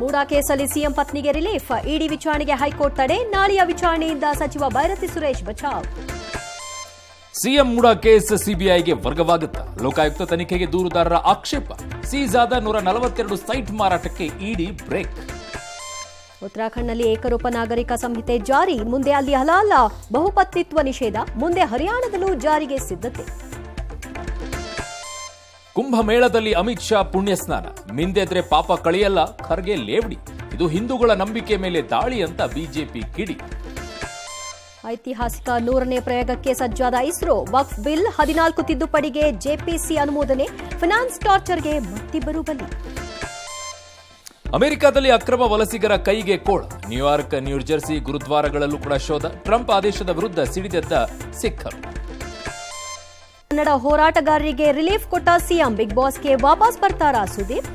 ಮೂಡಾ ಕೇಸಲ್ಲಿ ಸಿಎಂ ಪತ್ನಿಗೆ ರಿಲೀಫ್, ಇಡಿ ವಿಚಾರಣೆಗೆ ಹೈಕೋರ್ಟ್ ತಡೆ, ನಾಳೆಯ ವಿಚಾರಣೆಯಿಂದ ಸಚಿವ ಭೈರತಿ ಸುರೇಶ್ ಬಚಾವ್. ಸಿಎಂ ಮೂಡಾ ಕೇಸ್ ಸಿಬಿಐಗೆ ವರ್ಗವಾಗುತ್ತಾ? ಲೋಕಾಯುಕ್ತ ತನಿಖೆಗೆ ದೂರುದಾರರ ಆಕ್ಷೇಪ. ಸೀಸ್ ಆದ 142 ಸೈಟ್ ಮಾರಾಟಕ್ಕೆ ಇಡಿ ಬ್ರೇಕ್. ಉತ್ತರಾಖಂಡ್ನಲ್ಲಿ ಏಕರೂಪ ನಾಗರಿಕ ಸಂಹಿತೆ ಜಾರಿ, ಮುಂದೆ ಅಲ್ಲಿ ಹಲಾಲ ಬಹುಪತ್ನಿತ್ವ ನಿಷೇಧ, ಮುಂದೆ ಹರಿಯಾಣದಲ್ಲೂ ಜಾರಿಗೆ ಸಿದ್ಧತೆ. ಕುಂಭಮೇಳದಲ್ಲಿ ಅಮಿತ್ ಶಾ ಪುಣ್ಯ ಸ್ನಾನ, ಮಿಂದೆದ್ರೆ ಪಾಪ ಕಳೆಯಲ್ಲ, ಖರ್ಗೆ ಲೇವಡಿ. ಇದು ಹಿಂದೂಗಳ ನಂಬಿಕೆ ಮೇಲೆ ದಾಳಿ ಅಂತ ಬಿಜೆಪಿ ಕಿಡಿ. ಐತಿಹಾಸಿಕ 100ನೇ ಪ್ರಯೋಗಕ್ಕೆ ಸಜ್ಜಾದ ಇಸ್ರೋ, ವಕ್ಫ್ ಬಿಲ್ 14 ತಿದ್ದುಪಡಿಗೆ ಜೆಪಿಸಿ ಅನುಮೋದನೆ, ಫೈನಾನ್ಸ್ ಟಾರ್ಚರ್ಗೆ ಮತ್ತಿಬ್ಬರು ಬಲಿ. ಅಮೆರಿಕದಲ್ಲಿ ಅಕ್ರಮ ವಲಸಿಗರ ಕೈಗೆ ಕೋಳ, ನ್ಯೂಯಾರ್ಕ್, ನ್ಯೂಜೆರ್ಸಿ ಗುರುದ್ವಾರಗಳಲ್ಲೂ ಕೂಡ ಶೋಧ, ಟ್ರಂಪ್ ಆದೇಶದ ವಿರುದ್ಧ ಸಿಡಿದೆದ್ದ ಸಿಖ್ಖರು. ಕನ್ನಡ ಹೋರಾಟಗಾರರಿಗೆ ರಿಲೀಫ್ ಕೊಟ್ಟ ಸಿಎಂ, ಬಿಗ್ ಬಾಸ್ಗೆ ವಾಪಸ್ ಬರ್ತಾರಾ ಸುದೀಪ್?